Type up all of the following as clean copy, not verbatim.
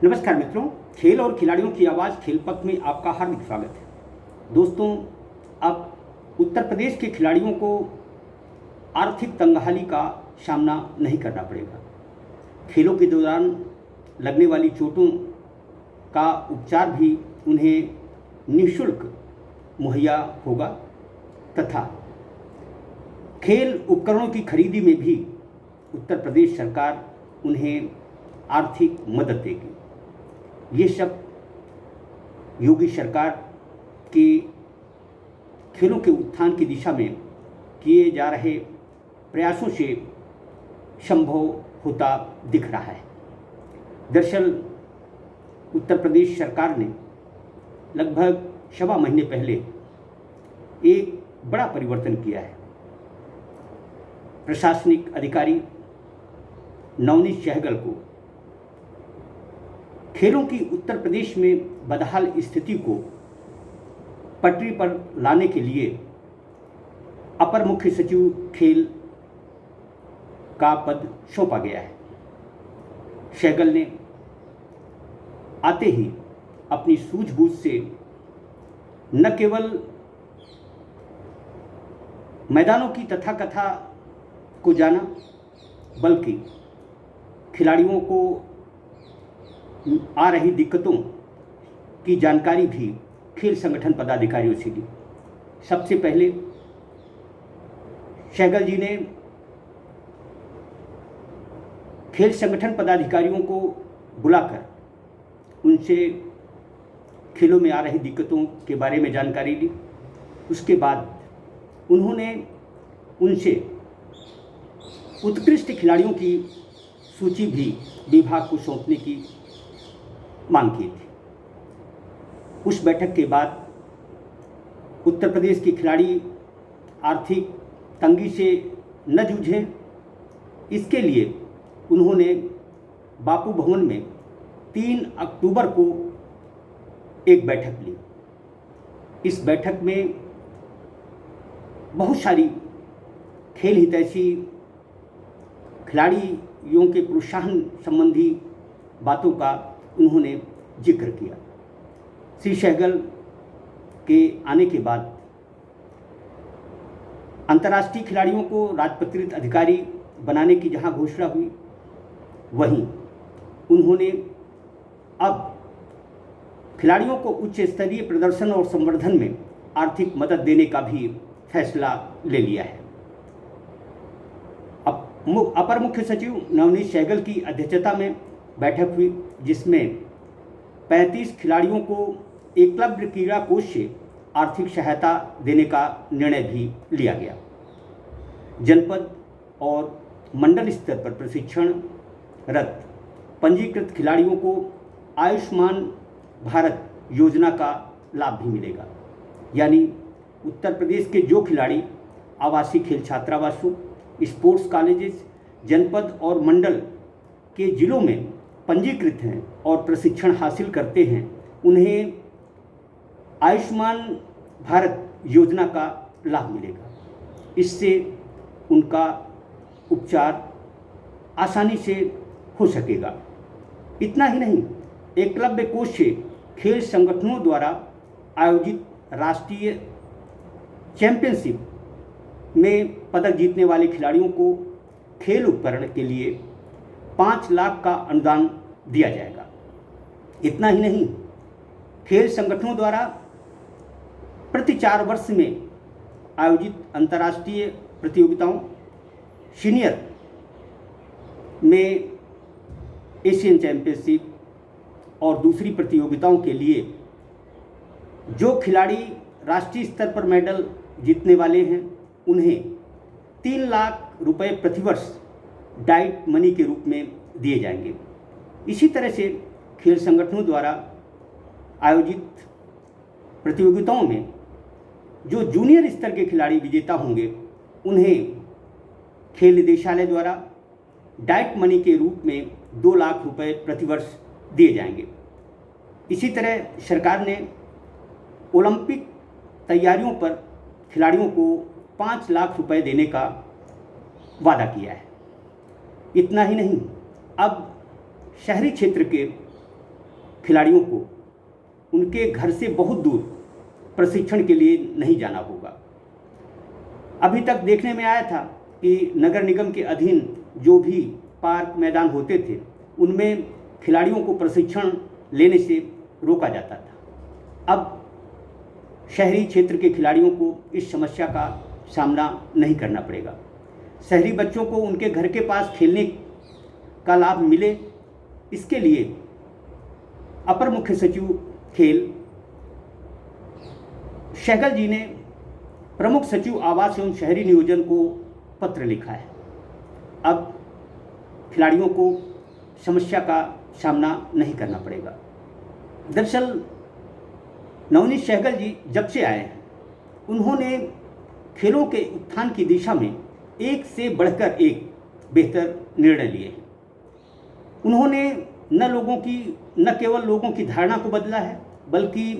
नमस्कार मित्रों, खेल और खिलाड़ियों की आवाज़ खेल पथ में आपका हार्दिक स्वागत है। दोस्तों, अब उत्तर प्रदेश के खिलाड़ियों को आर्थिक तंगहाली का सामना नहीं करना पड़ेगा। खेलों के दौरान लगने वाली चोटों का उपचार भी उन्हें निःशुल्क मुहैया होगा तथा खेल उपकरणों की खरीदी में भी उत्तर प्रदेश सरकार उन्हें आर्थिक मदद देगी। ये सब योगी सरकार के खेलों के उत्थान की दिशा में किए जा रहे प्रयासों से संभव होता दिख रहा है। दरअसल उत्तर प्रदेश सरकार ने लगभग 1.25 महीने पहले एक बड़ा परिवर्तन किया है। प्रशासनिक अधिकारी नवनीत सहगल को खेलों की उत्तर प्रदेश में बदहाल स्थिति को पटरी पर लाने के लिए अपर मुख्य सचिव खेल का पद सौंपा गया है। सहगल ने आते ही अपनी सूझबूझ से न केवल मैदानों की तथाकथा को जाना, बल्कि खिलाड़ियों को आ रही दिक्कतों की जानकारी भी खेल संगठन पदाधिकारियों से ली। सबसे पहले सहगल जी ने खेल संगठन पदाधिकारियों को बुलाकर उनसे खेलों में आ रही दिक्कतों के बारे में जानकारी ली। उसके बाद उन्होंने उनसे उत्कृष्ट खिलाड़ियों की सूची भी विभाग को सौंपने की मांग की थी। उस बैठक के बाद उत्तर प्रदेश के खिलाड़ी आर्थिक तंगी से न जूझें, इसके लिए उन्होंने बापू भवन में 3 अक्टूबर को एक बैठक ली। इस बैठक में बहुत सारी खेल हितैषी खिलाड़ियों के प्रोत्साहन संबंधी बातों का उन्होंने जिक्र किया। श्री सहगल के आने के बाद अंतर्राष्ट्रीय खिलाड़ियों को राजपत्रित अधिकारी बनाने की जहां घोषणा हुई, वहीं उन्होंने अब खिलाड़ियों को उच्च स्तरीय प्रदर्शन और संवर्धन में आर्थिक मदद देने का भी फैसला ले लिया है। अब अपर मुख्य सचिव नवनीत सहगल की अध्यक्षता में बैठक हुई, जिसमें 35 खिलाड़ियों को एकलव्य क्रीड़ा कोष से आर्थिक सहायता देने का निर्णय भी लिया गया। जनपद और मंडल स्तर पर प्रशिक्षणरत पंजीकृत खिलाड़ियों को आयुष्मान भारत योजना का लाभ भी मिलेगा। यानी उत्तर प्रदेश के जो खिलाड़ी आवासीय खेल छात्रावासों, स्पोर्ट्स कॉलेजेस, जनपद और मंडल के जिलों में पंजीकृत हैं और प्रशिक्षण हासिल करते हैं, उन्हें आयुष्मान भारत योजना का लाभ मिलेगा। इससे उनका उपचार आसानी से हो सकेगा। इतना ही नहीं, एकलव्य कोष से खेल संगठनों द्वारा आयोजित राष्ट्रीय चैंपियनशिप में पदक जीतने वाले खिलाड़ियों को खेल उपकरण के लिए 5 लाख का अनुदान दिया जाएगा। इतना ही नहीं, खेल संगठनों द्वारा प्रति 4 वर्ष में आयोजित अंतर्राष्ट्रीय प्रतियोगिताओं, सीनियर में एशियन चैंपियनशिप और दूसरी प्रतियोगिताओं के लिए जो खिलाड़ी राष्ट्रीय स्तर पर मेडल जीतने वाले हैं, उन्हें 3 लाख रुपए प्रतिवर्ष डाइट मनी के रूप में दिए जाएंगे। इसी तरह से खेल संगठनों द्वारा आयोजित प्रतियोगिताओं में जो जूनियर स्तर के खिलाड़ी विजेता होंगे, उन्हें खेल निदेशालय द्वारा डाइट मनी के रूप में 2 लाख रुपए प्रतिवर्ष दिए जाएंगे। इसी तरह सरकार ने ओलंपिक तैयारियों पर खिलाड़ियों को 5 लाख रुपए देने का वादा किया है। इतना ही नहीं, अब शहरी क्षेत्र के खिलाड़ियों को उनके घर से बहुत दूर प्रशिक्षण के लिए नहीं जाना होगा। अभी तक देखने में आया था कि नगर निगम के अधीन जो भी पार्क मैदान होते थे उनमें खिलाड़ियों को प्रशिक्षण लेने से रोका जाता था। अब शहरी क्षेत्र के खिलाड़ियों को इस समस्या का सामना नहीं करना पड़ेगा। शहरी बच्चों को उनके घर के पास खेलने का लाभ मिले, इसके लिए अपर मुख्य सचिव खेल सहगल जी ने प्रमुख सचिव आवास एवं शहरी नियोजन को पत्र लिखा है। अब खिलाड़ियों को समस्या का सामना नहीं करना पड़ेगा। दरअसल नवनीत सहगल जी जब से आए हैं उन्होंने खेलों के उत्थान की दिशा में एक से बढ़कर एक बेहतर निर्णय लिए हैं। उन्होंने न केवल लोगों की धारणा को बदला है बल्कि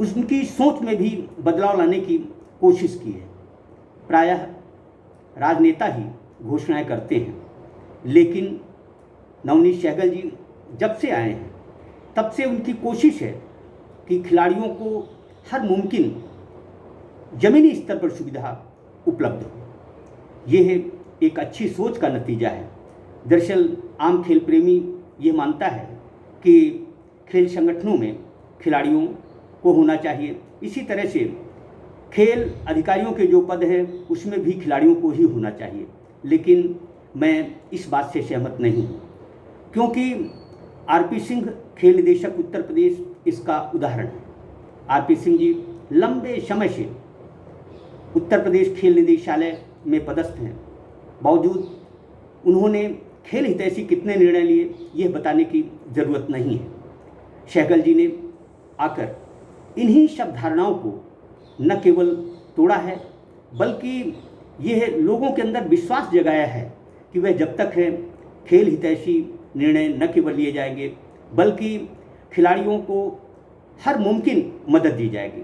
उनकी सोच में भी बदलाव लाने की कोशिश की है। प्रायः राजनेता ही घोषणाएं करते हैं, लेकिन नवनीत सहगल जी जब से आए हैं तब से उनकी कोशिश है कि खिलाड़ियों को हर मुमकिन ज़मीनी स्तर पर सुविधा उपलब्ध हो। यह एक अच्छी सोच का नतीजा है। दरअसल आम खेल प्रेमी ये मानता है कि खेल संगठनों में खिलाड़ियों को होना चाहिए, इसी तरह से खेल अधिकारियों के जो पद हैं उसमें भी खिलाड़ियों को ही होना चाहिए। लेकिन मैं इस बात से सहमत नहीं हूँ, क्योंकि आरपी सिंह खेल निदेशक उत्तर प्रदेश इसका उदाहरण है। आरपी सिंह जी लंबे समय से उत्तर प्रदेश खेल निदेशालय में पदस्थ हैं, बावजूद उन्होंने खेल हितैषी कितने निर्णय लिए यह बताने की ज़रूरत नहीं है। सहगल जी ने आकर इन्हीं सब धारणाओं को न केवल तोड़ा है बल्कि यह लोगों के अंदर विश्वास जगाया है कि वह जब तक है खेल हितैषी निर्णय न केवल लिए जाएंगे बल्कि खिलाड़ियों को हर मुमकिन मदद दी जाएगी।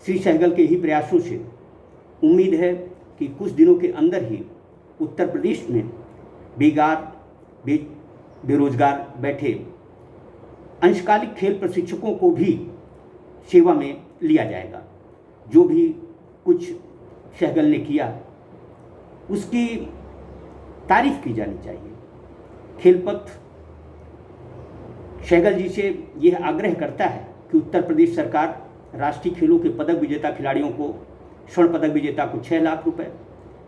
श्री सहगल के ही प्रयासों से उम्मीद है कि कुछ दिनों के अंदर ही उत्तर प्रदेश में बेरोजगार बैठे अंशकालिक खेल प्रशिक्षकों को भी सेवा में लिया जाएगा। जो भी कुछ सहगल ने किया उसकी तारीफ की जानी चाहिए। खेलपथ सहगल जी से यह आग्रह करता है कि उत्तर प्रदेश सरकार राष्ट्रीय खेलों के पदक विजेता खिलाड़ियों को स्वर्ण पदक विजेता को 6 लाख रुपए,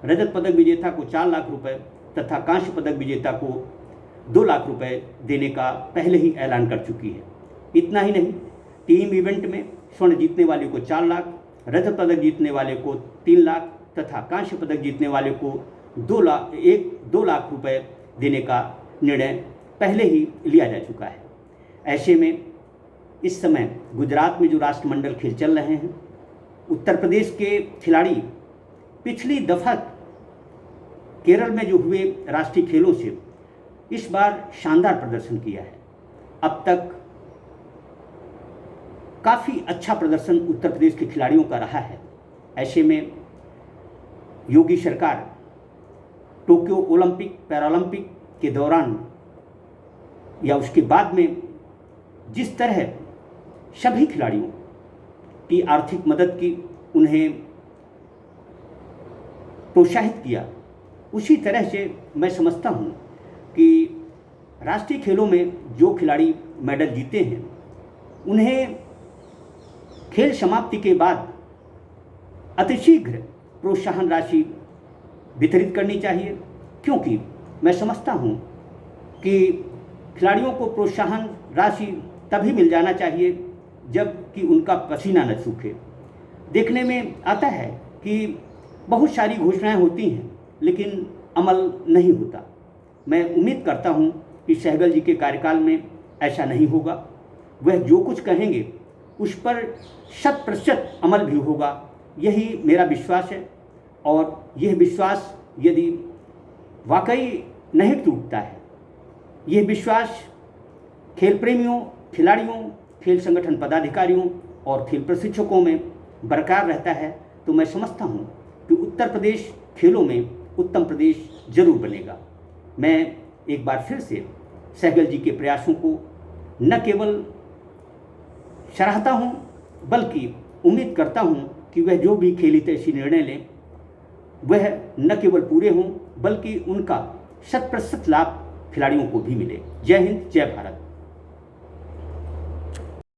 रजत पदक विजेता को 4 लाख रुपए तथा कांस्य पदक विजेता को 2 लाख रुपए देने का पहले ही ऐलान कर चुकी है। इतना ही नहीं, टीम इवेंट में स्वर्ण जीतने वाले को 4 लाख, रजत पदक जीतने वाले को 3 लाख तथा कांस्य पदक जीतने वाले को 2 लाख रुपए देने का निर्णय पहले ही लिया जा चुका है। ऐसे में इस समय गुजरात में जो राष्ट्रमंडल खेल चल रहे हैं, उत्तर प्रदेश के खिलाड़ी पिछली दफ़ा केरल में जो हुए राष्ट्रीय खेलों से इस बार शानदार प्रदर्शन किया है। अब तक काफ़ी अच्छा प्रदर्शन उत्तर प्रदेश के खिलाड़ियों का रहा है। ऐसे में योगी सरकार टोक्यो ओलंपिक पैरालंपिक के दौरान या उसके बाद में जिस तरह सभी खिलाड़ियों की आर्थिक मदद की, उन्हें प्रोत्साहित किया, उसी तरह से मैं समझता हूँ कि राष्ट्रीय खेलों में जो खिलाड़ी मेडल जीते हैं उन्हें खेल समाप्ति के बाद अतिशीघ्र प्रोत्साहन राशि वितरित करनी चाहिए, क्योंकि मैं समझता हूँ कि खिलाड़ियों को प्रोत्साहन राशि तभी मिल जाना चाहिए जब कि उनका पसीना न सूखे। देखने में आता है कि बहुत सारी घोषणाएं होती हैं लेकिन अमल नहीं होता। मैं उम्मीद करता हूं कि सहगल जी के कार्यकाल में ऐसा नहीं होगा। वह जो कुछ कहेंगे उस पर 100% अमल भी होगा, यही मेरा विश्वास है। और यह विश्वास यदि वाकई नहीं टूटता है, यह विश्वास खेल प्रेमियों, खिलाड़ियों, खेल संगठन पदाधिकारियों और खेल प्रशिक्षकों में बरकरार रहता है, तो मैं समझता हूँ कि उत्तर प्रदेश खेलों में उत्तम प्रदेश जरूर बनेगा। मैं एक बार फिर से सहगल जी के प्रयासों को न केवल सराहता हूँ बल्कि उम्मीद करता हूँ कि वह जो भी खेल हितैषी निर्णय लें वह न केवल पूरे हों बल्कि उनका 100% लाभ खिलाड़ियों को भी मिले। जय हिंद, जय भारत।